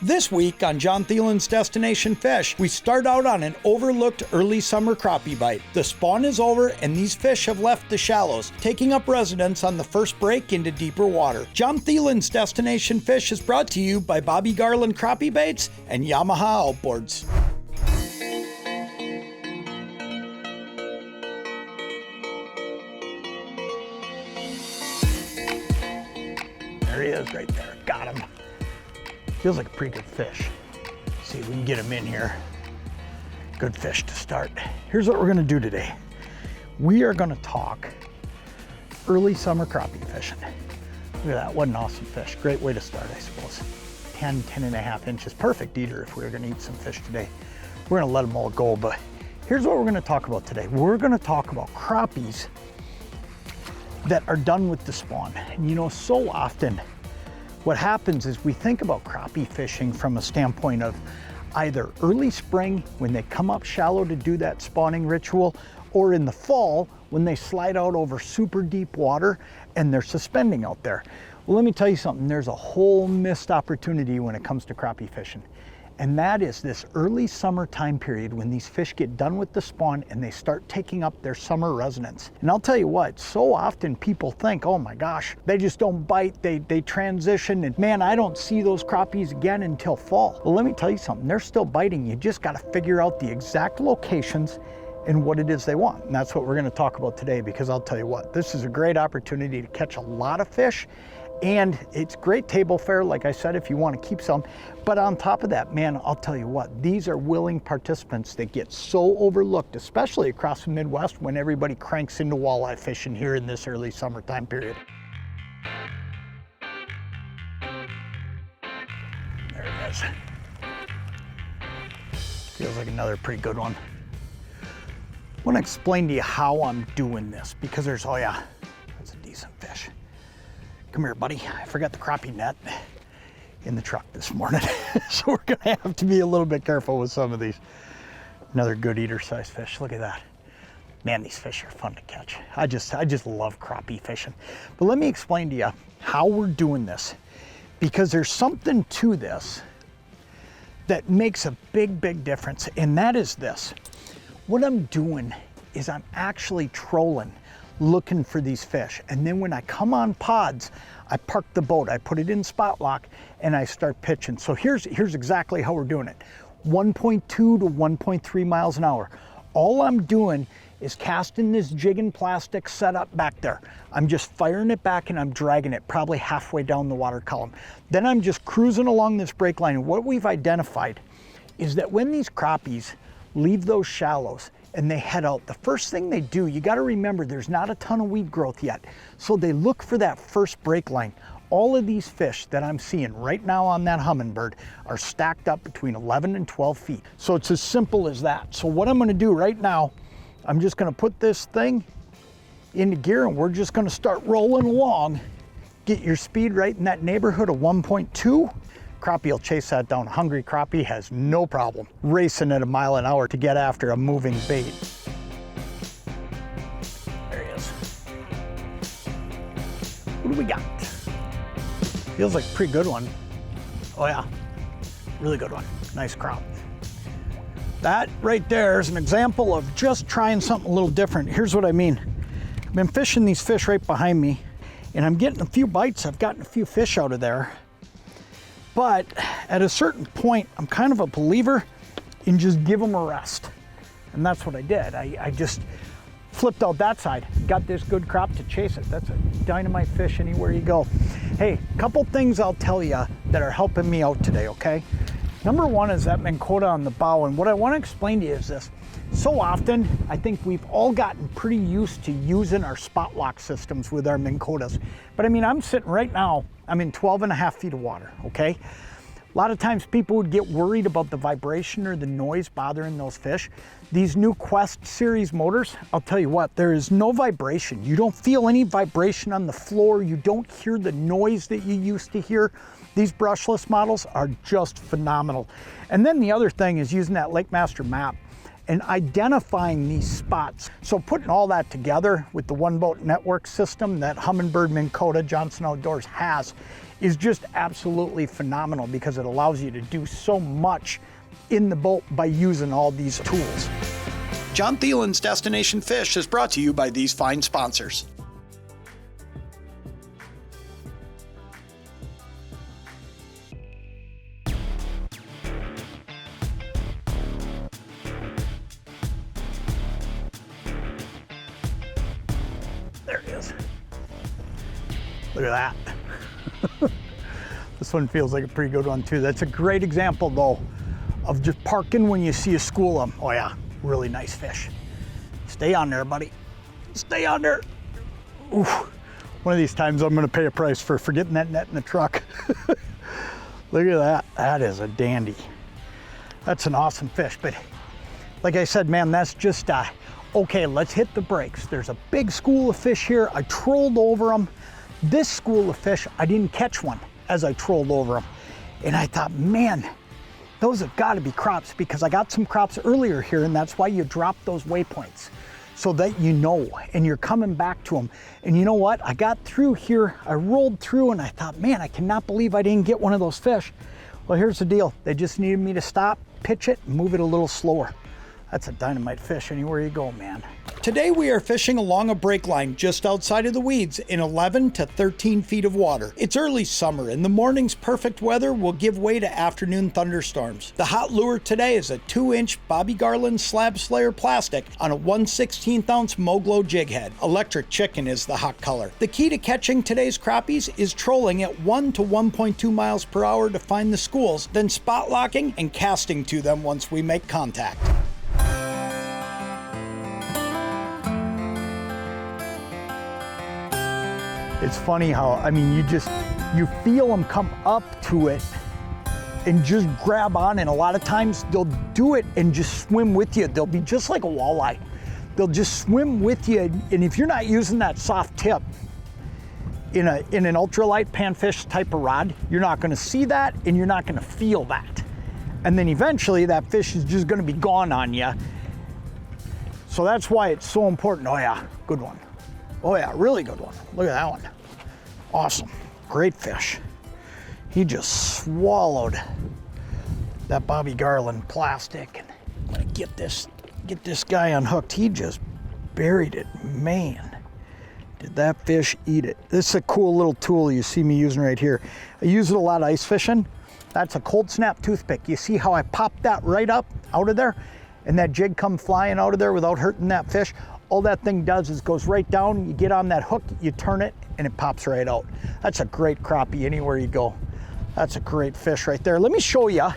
This week on Jon Thelen's Destination Fish, we start out on an overlooked early summer crappie bite. The spawn is over and these fish have left the shallows, taking up residence on the first break into deeper water. Jon Thelen's Destination Fish is brought to you by Bobby Garland Crappie Baits and Yamaha Outboards. There he is right there, got him. Feels like a pretty good fish. See if we can get him in here. Good fish to start. Here's what we're gonna do today. We are gonna talk early summer crappie fishing. Look at that, what an awesome fish. Great way to start, I suppose. 10 and a half inches, perfect eater if we were gonna eat some fish today. We're gonna let them all go, but here's what we're gonna talk about today. We're gonna talk about crappies that are done with the spawn. And you know, so often, what happens is we think about crappie fishing from a standpoint of either early spring when they come up shallow to do that spawning ritual, or in the fall when they slide out over super deep water and they're suspending out there. Well, let me tell you something, there's a whole missed opportunity when it comes to crappie fishing. And that is this early summer time period when these fish get done with the spawn and they start taking up their summer residence. And I'll tell you what, so often people think, oh my gosh, they just don't bite, they transition, and man, I don't see those crappies again until fall. Well, let me tell you something, they're still biting. You just got to figure out the exact locations and what it is they want. And that's what we're going to talk about today, because I'll tell you what, this is a great opportunity to catch a lot of fish. And it's great table fare, like I said, if you want to keep some. But on top of that, man, I'll tell you what, these are willing participants that get so overlooked, especially across the Midwest when everybody cranks into walleye fishing here in this early summertime period. There it is. Feels like another pretty good one. I want to explain to you how I'm doing this, because there's, oh yeah, that's a decent fish. Come here, buddy. I forgot the crappie net in the truck this morning. So we're gonna have to be a little bit careful with some of these. Another good eater size fish, look at that. Man, these fish are fun to catch. I just love crappie fishing. But let me explain to you how we're doing this, because there's something to this that makes a big difference, and that is this. What I'm doing is I'm actually trolling, looking for these fish. And then when I come on pods, I park the boat, I put it in spot lock, and I start pitching. So here's exactly how we're doing it. 1.2 to 1.3 miles an hour. All I'm doing is casting this jig and plastic setup back there. I'm just firing it back and I'm dragging it probably halfway down the water column. Then I'm just cruising along this break line. And what we've identified is that when these crappies leave those shallows and they head out, the first thing they do, you got to remember there's not a ton of weed growth yet. So they look for that first break line. All of these fish that I'm seeing right now on that Humminbird are stacked up between 11 and 12 feet. So it's as simple as that. So what I'm going to do right now, I'm just going to put this thing into gear and we're just going to start rolling along. Get your speed right in that neighborhood of 1.2. Crappie will chase that down. Hungry crappie has no problem racing at a mile an hour to get after a moving bait. There he is. What do we got? Feels like a pretty good one. Oh yeah, really good one. Nice crop. That right there is an example of just trying something a little different. Here's what I mean. I've been fishing these fish right behind me and I'm getting a few bites. I've gotten a few fish out of there. But at a certain point, I'm kind of a believer in just give them a rest. And that's what I did. I just flipped out that side, got this good crop to chase it. That's a dynamite fish anywhere you go. Hey, a couple things I'll tell you that are helping me out today, okay? Number one is that Minn Kota on the bow. And what I want to explain to you is this. So often, I think we've all gotten pretty used to using our spot lock systems with our Minn Kotas. But I mean, I'm sitting right now, I'm in 12 and a half feet of water, okay? A lot of times people would get worried about the vibration or the noise bothering those fish. These new Quest series motors, I'll tell you what, there is no vibration. You don't feel any vibration on the floor. You don't hear the noise that you used to hear. These brushless models are just phenomenal. And then the other thing is using that Lake Master map and identifying these spots. So putting all that together with the one boat network system that Humminbird Minn Kota Johnson Outdoors has is just absolutely phenomenal because it allows you to do so much in the boat by using all these tools. Jon Thelen's Destination Fish is brought to you by these fine sponsors. There it is. Look at that. This one feels like a pretty good one too. That's a great example though of just parking when you see a school of them. Oh yeah, really nice fish. Stay on there, buddy. Stay on there. Oof. One of these times I'm gonna pay a price for forgetting that net in the truck. Look at that. That is a dandy. That's an awesome fish. But like I said, man, that's just, okay, let's hit the brakes. There's a big school of fish here. I trolled over them. This school of fish, I didn't catch one as I trolled over them. And I thought, man, those have got to be crops because I got some crops earlier here, and that's why you drop those waypoints so that you know, and you're coming back to them. And you know what? I got through here, I rolled through, and I thought, man, I cannot believe I didn't get one of those fish. Well, here's the deal. They just needed me to stop, pitch it, and move it a little slower. That's a dynamite fish anywhere you go, man. Today we are fishing along a break line just outside of the weeds in 11 to 13 feet of water. It's early summer and the morning's perfect weather will give way to afternoon thunderstorms. The hot lure today is a 2-inch Bobby Garland Slab Slayer plastic on a 1/16 ounce Moglo jig head. Electric chicken is the hot color. The key to catching today's crappies is trolling at 1 to 1.2 miles per hour to find the schools, then spot locking and casting to them once we make contact. It's funny how, I mean, you feel them come up to it and just grab on, and a lot of times they'll do it and just swim with you. They'll be just like a walleye. They'll just swim with you, and if you're not using that soft tip in an ultralight panfish type of rod, you're not gonna see that and you're not gonna feel that. And then eventually that fish is just gonna be gone on you. So that's why it's so important. Oh yeah, good one. Oh yeah, really good one. Look at that one. Awesome, great fish. He just swallowed that Bobby Garland plastic. And I'm gonna get this guy unhooked. He just buried it. Man, did that fish eat it. This is a cool little tool you see me using right here. I use it a lot ice fishing. That's a cold snap toothpick. You see how I popped that right up out of there? And that jig come flying out of there without hurting that fish. All that thing does is goes right down, you get on that hook, you turn it, and it pops right out. That's a great crappie anywhere you go. That's a great fish right there. Let me show you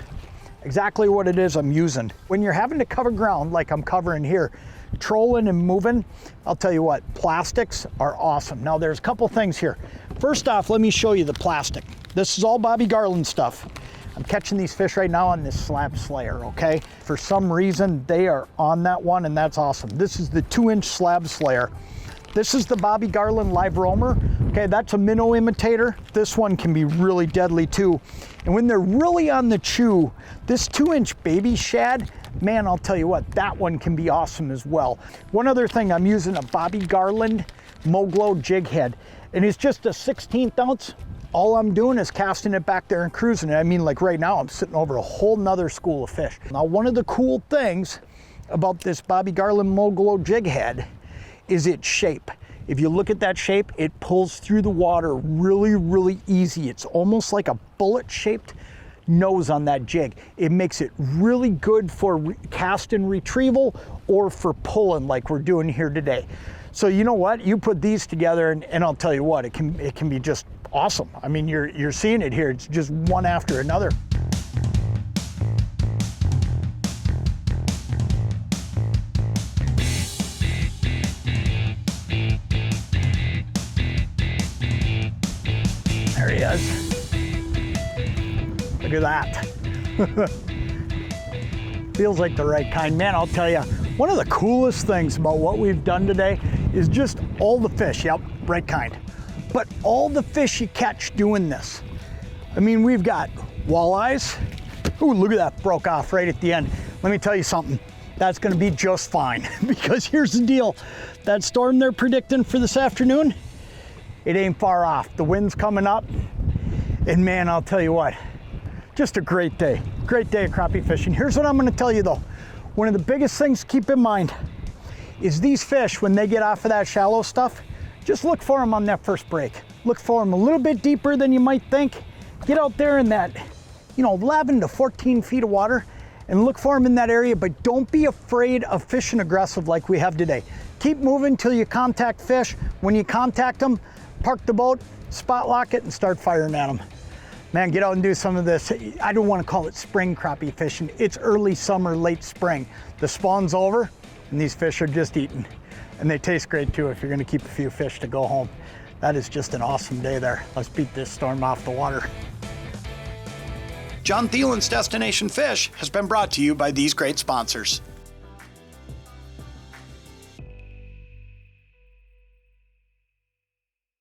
exactly what it is I'm using. When you're having to cover ground like I'm covering here, trolling and moving, I'll tell you what, plastics are awesome. Now there's a couple things here. First off, let me show you the plastic. This is all Bobby Garland stuff. I'm catching these fish right now on this Slab Slayer, okay? For some reason, they are on that one, and that's awesome. This is the 2-inch Slab Slayer. This is the Bobby Garland Live Roamer. Okay, that's a minnow imitator. This one can be really deadly too. And when they're really on the chew, this 2-inch Baby Shad, man, I'll tell you what, that one can be awesome as well. One other thing, I'm using a Bobby Garland Moglo jig head, and it's just a 16th ounce. All I'm doing is casting it back there and cruising it. I mean, like right now, I'm sitting over a whole nother school of fish. Now, one of the cool things about this Bobby Garland Moglo jig head is its shape. If you look at that shape, it pulls through the water really, really easy. It's almost like a bullet-shaped nose on that jig. It makes it really good for cast and retrieval or for pulling like we're doing here today. So you know what? You put these together and I'll tell you what, it can be just awesome. I mean, you're seeing it here. It's just one after another. There he is. Look at that. Feels like the right kind. Man, I'll tell you, one of the coolest things about what we've done today is just all the fish. Yep, right kind. But all the fish you catch doing this. I mean, we've got walleyes. Ooh, look at that, broke off right at the end. Let me tell you something, that's gonna be just fine because here's the deal. That storm they're predicting for this afternoon, it ain't far off. The wind's coming up And man, I'll tell you what, just a great day of crappie fishing. Here's what I'm gonna tell you though. One of the biggest things to keep in mind is these fish, when they get off of that shallow stuff, just look for them on that first break. Look for them a little bit deeper than you might think. Get out there in that, 11 to 14 feet of water and look for them in that area, but don't be afraid of fishing aggressive like we have today. Keep moving till you contact fish. When you contact them, park the boat, spot lock it, and start firing at them. Man, get out and do some of this. I don't want to call it spring crappie fishing. It's early summer, late spring. The spawn's over, and these fish are just eating. And they taste great too if you're gonna keep a few fish to go home. That is just an awesome day there. Let's beat this storm off the water. Jon Thelen's Destination Fish has been brought to you by these great sponsors.